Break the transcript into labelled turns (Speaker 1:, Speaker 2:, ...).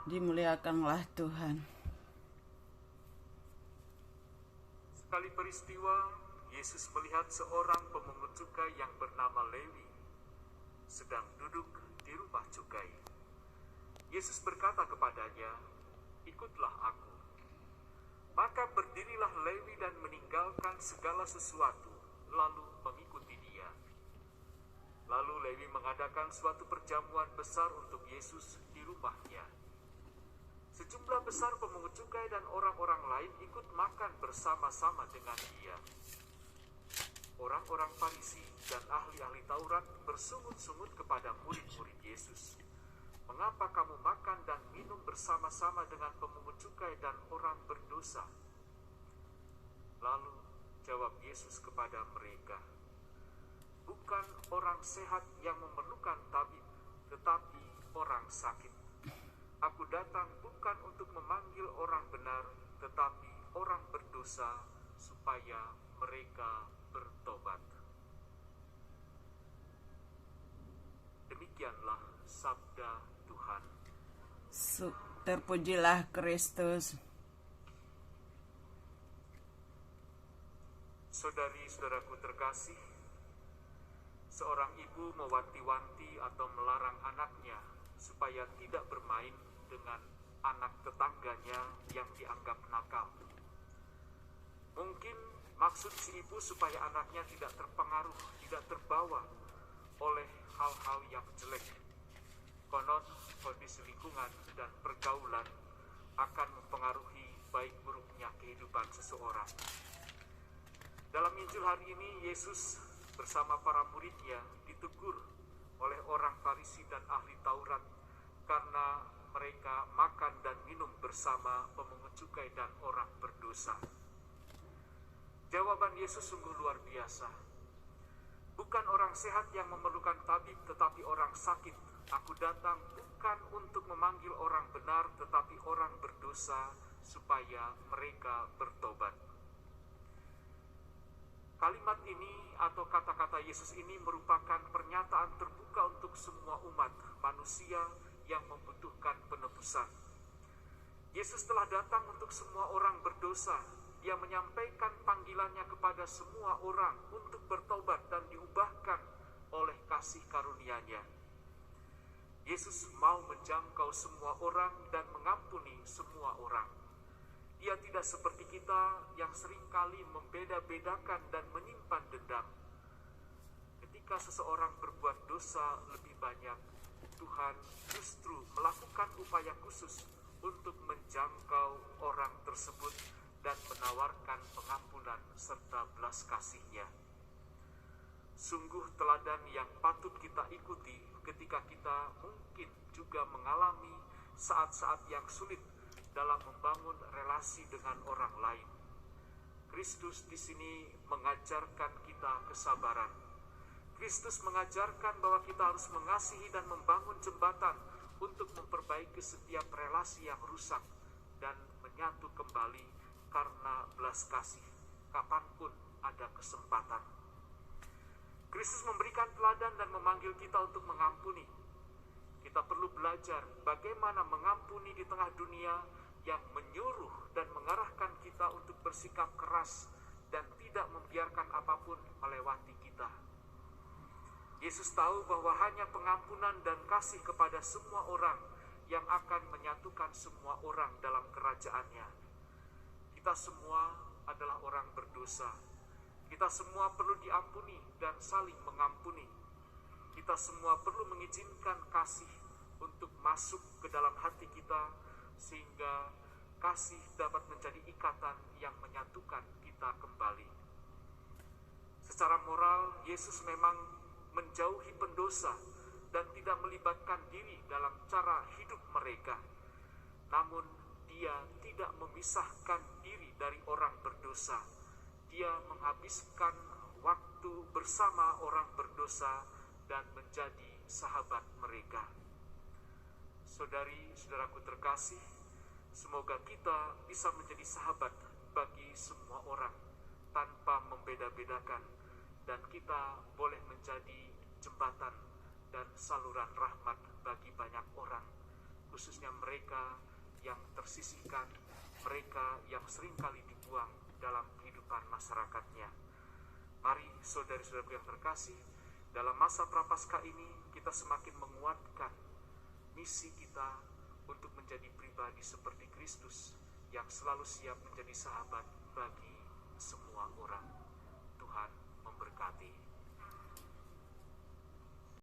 Speaker 1: Dimuliakanlah Tuhan.
Speaker 2: Sekali peristiwa, Yesus melihat seorang pemungut cukai yang bernama Lewi sedang duduk di rumah cukai. Yesus berkata kepadanya, "Ikutlah aku." Maka berdirilah Lewi dan meninggalkan segala sesuatu, lalu mengikuti dia. Lalu Lewi mengadakan suatu perjamuan besar untuk Yesus di rumahnya. Sejumlah besar pemungut cukai dan orang-orang lain ikut makan bersama-sama dengan dia. Orang-orang Farisi dan ahli-ahli Taurat bersungut-sungut kepada murid-murid Yesus. "Mengapa kamu makan dan minum bersama-sama dengan pemungut cukai dan orang berdosa?" Lalu jawab Yesus kepada mereka, "Bukan orang sehat yang memerlukan tabib, tetapi orang sakit. Aku datang bukan untuk memanggil orang benar, tetapi orang berdosa, supaya mereka bertobat." Demikianlah sabda Tuhan.
Speaker 1: Terpujilah Kristus.
Speaker 2: Saudari-saudaraku terkasih, seorang ibu mewanti-wanti atau melarang anaknya supaya tidak bermain dengan anak tetangganya yang dianggap nakal. Mungkin maksud si ibu supaya anaknya tidak terpengaruh, tidak terbawa oleh hal-hal yang jelek. Konon kondisi lingkungan dan pergaulan akan mempengaruhi baik buruknya kehidupan seseorang. Dalam Injil hari ini, Yesus bersama para muridnya ditegur oleh orang Farisi dan ahli Taurat karena mereka makan dan minum bersama pemungut cukai dan orang berdosa. Jawaban Yesus sungguh luar biasa. "Bukan orang sehat yang memerlukan tabib, tetapi orang sakit. Aku datang bukan untuk memanggil orang benar, tetapi orang berdosa, supaya mereka bertobat." Kalimat ini atau kata-kata Yesus ini merupakan pernyataan terbuka untuk semua umat manusia yang membutuhkan penebusan. Yesus telah datang untuk semua orang berdosa. Dia menyampaikan panggilannya kepada semua orang untuk bertobat dan diubahkan oleh kasih karunia-Nya. Yesus mau menjangkau semua orang dan mengampuni semua orang. Dia tidak seperti kita yang seringkali membeda-bedakan dan menyimpan dendam. Ketika seseorang berbuat dosa lebih banyak, Tuhan justru melakukan upaya khusus untuk menjangkau orang tersebut dan menawarkan pengampunan serta belas kasih-Nya. Sungguh teladan yang patut kita ikuti ketika kita mungkin juga mengalami saat-saat yang sulit dalam membangun relasi dengan orang lain. Kristus di sini mengajarkan kita kesabaran. Kristus mengajarkan bahwa kita harus mengasihi dan membangun jembatan untuk memperbaiki setiap relasi yang rusak dan menyatu kembali karena belas kasih kapanpun ada kesempatan. Kristus memberikan teladan dan memanggil kita untuk mengampuni. Kita perlu belajar bagaimana mengampuni di tengah dunia yang menyuruh dan mengarahkan kita untuk bersikap keras dan tidak membiarkan apapun melewati kita. Yesus tahu bahwa hanya pengampunan dan kasih kepada semua orang yang akan menyatukan semua orang dalam kerajaan-Nya. Kita semua adalah orang berdosa. Kita semua perlu diampuni dan saling mengampuni. Kita semua perlu mengizinkan kasih untuk masuk ke dalam hati kita, sehingga kasih dapat menjadi ikatan yang menyatukan kita kembali. Secara moral, Yesus memang menjauhi pendosa dan tidak melibatkan diri dalam cara hidup mereka. Namun, Dia tidak memisahkan diri dari orang berdosa. Dia menghabiskan waktu bersama orang berdosa dan menjadi sahabat mereka. Saudari-saudaraku terkasih, semoga kita bisa menjadi sahabat bagi semua orang tanpa membeda-bedakan, dan kita boleh menjadi jembatan dan saluran rahmat bagi banyak orang khususnya mereka yang tersisihkan, mereka yang seringkali dibuang dalam kehidupan masyarakatnya. Mari saudari-saudaraku yang terkasih, dalam masa prapaskah ini kita semakin menguatkan misi kita untuk menjadi pribadi seperti Kristus yang selalu siap menjadi sahabat bagi semua orang. Tuhan memberkati.